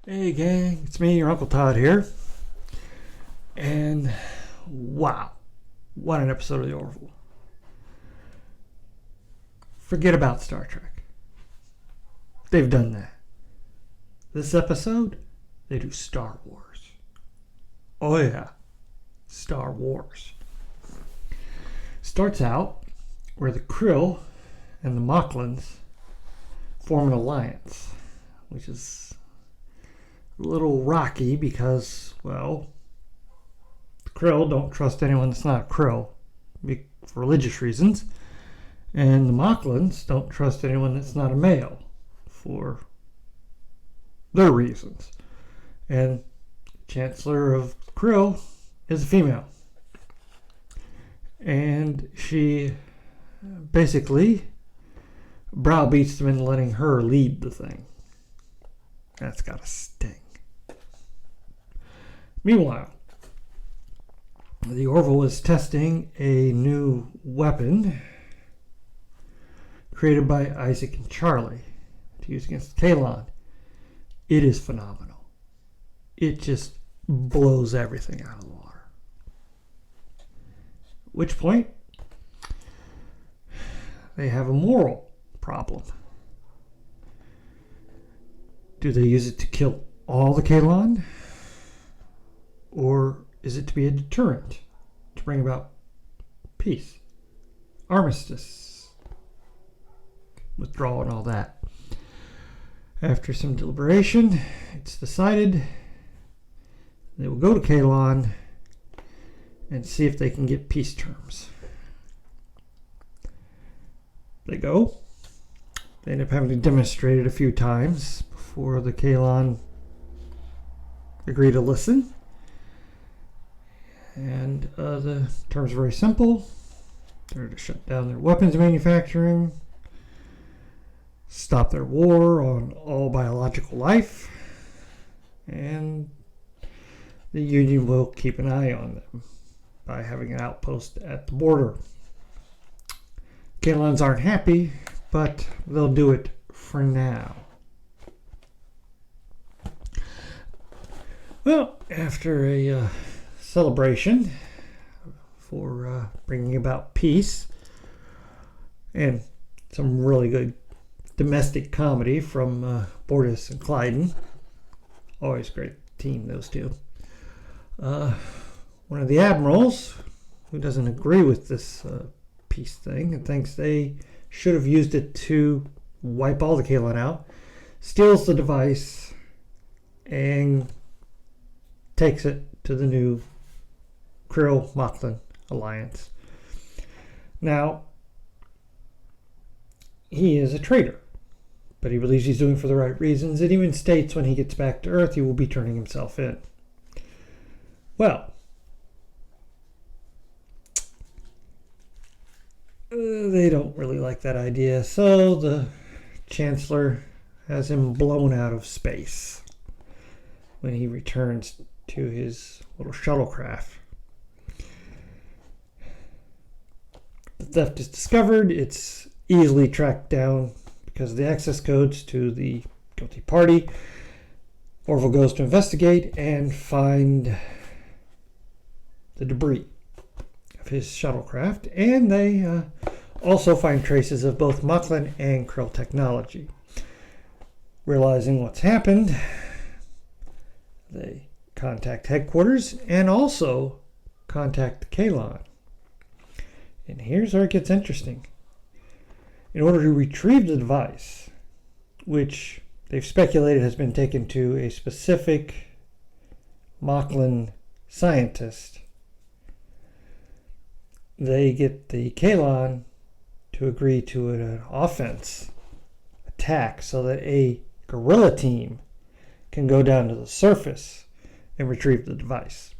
Hey gang, it's me, your Uncle Todd here. And wow, what an episode of the Orville. Forget about Star Trek. They've done that. This episode, they do Star Wars. Oh yeah, Star Wars. Starts out where the Krill and the Mocklins form an alliance, which is a little rocky because, well, the Krill don't trust anyone that's not a Krill for religious reasons, and the Mocklins don't trust anyone that's not a male for their reasons. And Chancellor of Krill is a female, and she basically browbeats them into letting her lead the thing. That's gotta sting. Meanwhile, the Orville was testing a new weapon created by Isaac and Charlie to use against Kalon. It is phenomenal. It just blows everything out of the water. At which point, they have a moral problem. Do they use it to kill all the Kalon? Or is it to be a deterrent to bring about peace, armistice, withdrawal, and all that? After some deliberation, it's decided they will go to Kalon and see if they can get peace terms. They go. They end up having to demonstrate it a few times before the Kalon agree to listen. And the terms are very simple. They're to shut down their weapons manufacturing, stop their war on all biological life, and the Union will keep an eye on them by having an outpost at the border. Kalons aren't happy, but they'll do it for now. Well, after a celebration for bringing about peace and some really good domestic comedy from Bortus and Clyden. Always great team, those two. One of the admirals, who doesn't agree with this peace thing and thinks they should have used it to wipe all the Kalon out, steals the device and takes it to the new Krill-Mocklin alliance. Now, he is a traitor, but he believes he's doing it for the right reasons, and even states when he gets back to Earth he will be turning himself in. Well, they don't really like that idea, so the Chancellor has him blown out of space when he returns to his little shuttlecraft. The theft is discovered. It's easily tracked down because of the access codes to the guilty party. Orville goes to investigate and find the debris of his shuttlecraft, and they also find traces of both Mocklin and Krill technology. Realizing what's happened, they contact headquarters and also contact Kalon. And here's where it gets interesting. In order to retrieve the device, which they've speculated has been taken to a specific Mocklin scientist, they get the Kalon to agree to an offense attack so that a guerrilla team can go down to the surface and retrieve the device.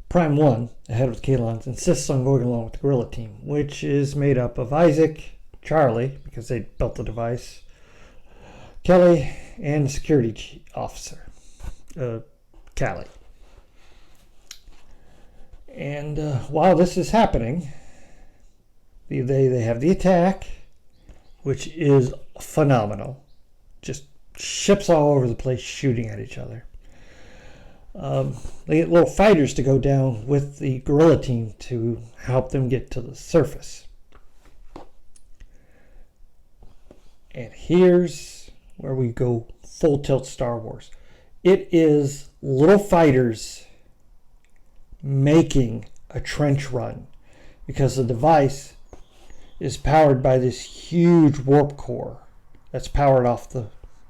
Prime 1, ahead of the Kalons, insists on going along with the guerrilla team, which is made up of Isaac, Charlie, because they built the device, Kelly, and the security officer, Callie. And while this is happening, they have the attack, which is phenomenal. just ships all over the place shooting at each other. They get little fighters to go down with the guerrilla team to help them get to the surface. And here's where we go full tilt Star Wars. It is little fighters making a trench run because the device is powered by this huge warp core that's powered off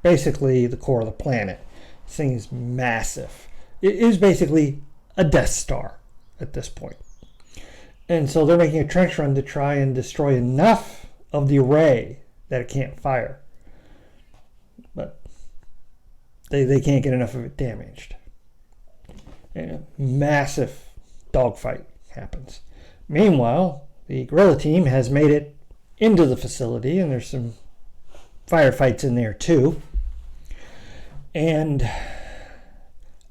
basically the core of the planet. This thing is massive. It is basically a Death Star at this point. And so they're making a trench run to try and destroy enough of the array that it can't fire. But they can't get enough of it damaged. And a massive dogfight happens. Meanwhile, the guerrilla team has made it into the facility, and there's some firefights in there too. And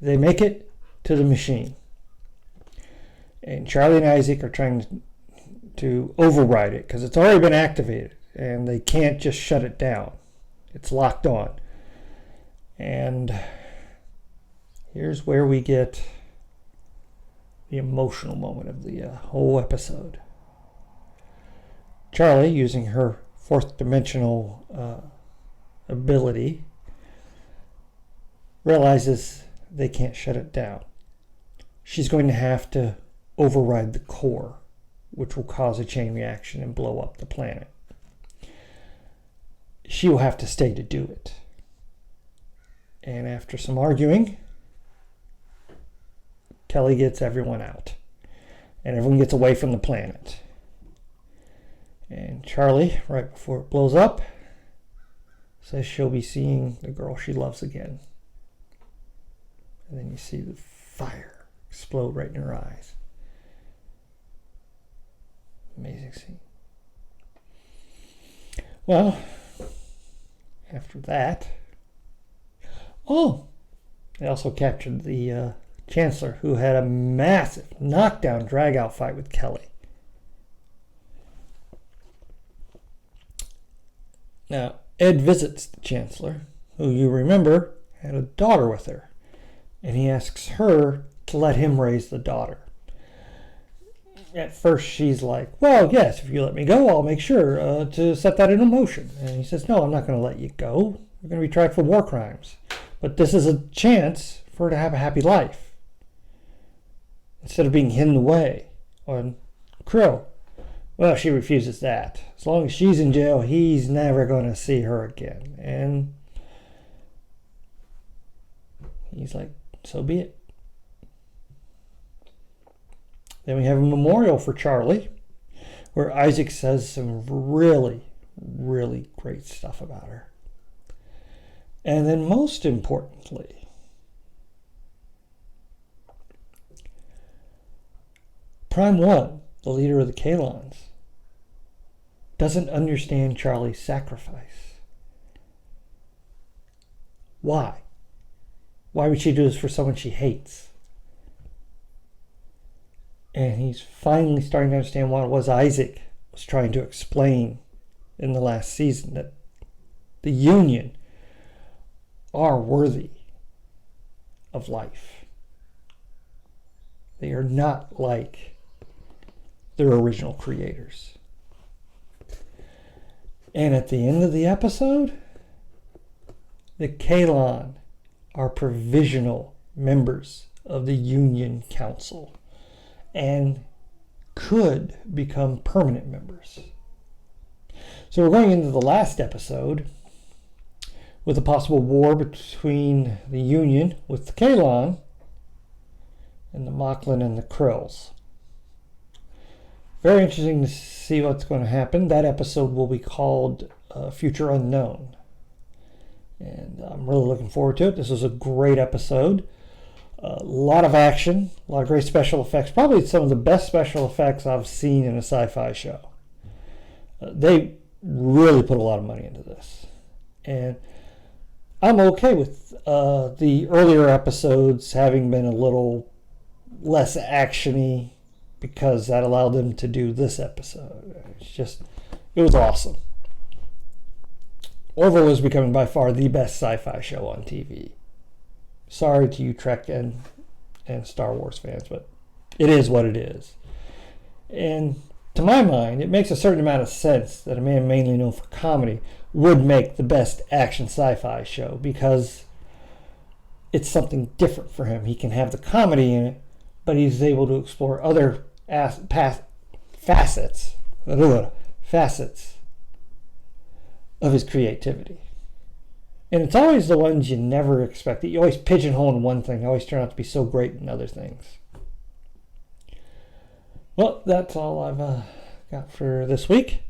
they make it to the machine. And Charlie and Isaac are trying to override it because it's already been activated and they can't just shut it down. It's locked on. And here's where we get the emotional moment of the whole episode. Charlie, using her fourth dimensional ability, realizes they can't shut it down. She's going to have to override the core, which will cause a chain reaction and blow up the planet. She will have to stay to do it. And after some arguing, Kelly gets everyone out. And everyone gets away from the planet. And Charlie, right before it blows up, says she'll be seeing the girl she loves again. And then you see the fire explode right in her eyes. Amazing scene. Well, after that, they also captured the Chancellor, who had a massive knockdown drag-out fight with Kelly. Now, Ed visits the Chancellor, who you remember had a daughter with her, and he asks her to let him raise the daughter. At first, she's like, well, yes, if you let me go, I'll make sure to set that into motion. And he says, no, I'm not going to let you go. You're going to be tried for war crimes. But this is a chance for her to have a happy life, instead of being hidden away on Krill. Well, she refuses that. As long as she's in jail, he's never going to see her again. And he's like, so be it. Then we have a memorial for Charlie, where Isaac says some really, really great stuff about her. And then most importantly, Prime One, the leader of the Kalons, doesn't understand Charlie's sacrifice. Why? Why would she do this for someone she hates? And he's finally starting to understand what it was Isaac was trying to explain in the last season, that the Union are worthy of life. They are not like their original creators. And at the end of the episode, the Kalon are provisional members of the Union Council and could become permanent members. So we're going into the last episode with a possible war between the Union with the Kalon and the Moclan and the Krills. Very interesting to see what's going to happen. That episode will be called Future Unknown. And I'm really looking forward to it. This was a great episode. A lot of action, a lot of great special effects. Probably some of the best special effects I've seen in a sci-fi show. They really put a lot of money into this. And I'm okay with the earlier episodes having been a little less action-y, because that allowed them to do this episode. It was awesome. Orville is becoming by far the best sci-fi show on TV. Sorry to you Trek and Star Wars fans, but it is what it is. And to my mind, it makes a certain amount of sense that a man mainly known for comedy would make the best action sci-fi show, because it's something different for him. He can have the comedy in it, but he's able to explore other facets of his creativity. And it's always the ones you never expect. You always pigeonhole in one thing. They always turn out to be so great in other things. Well, that's all I've got for this week.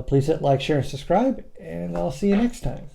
Please hit like, share, and subscribe, and I'll see you next time.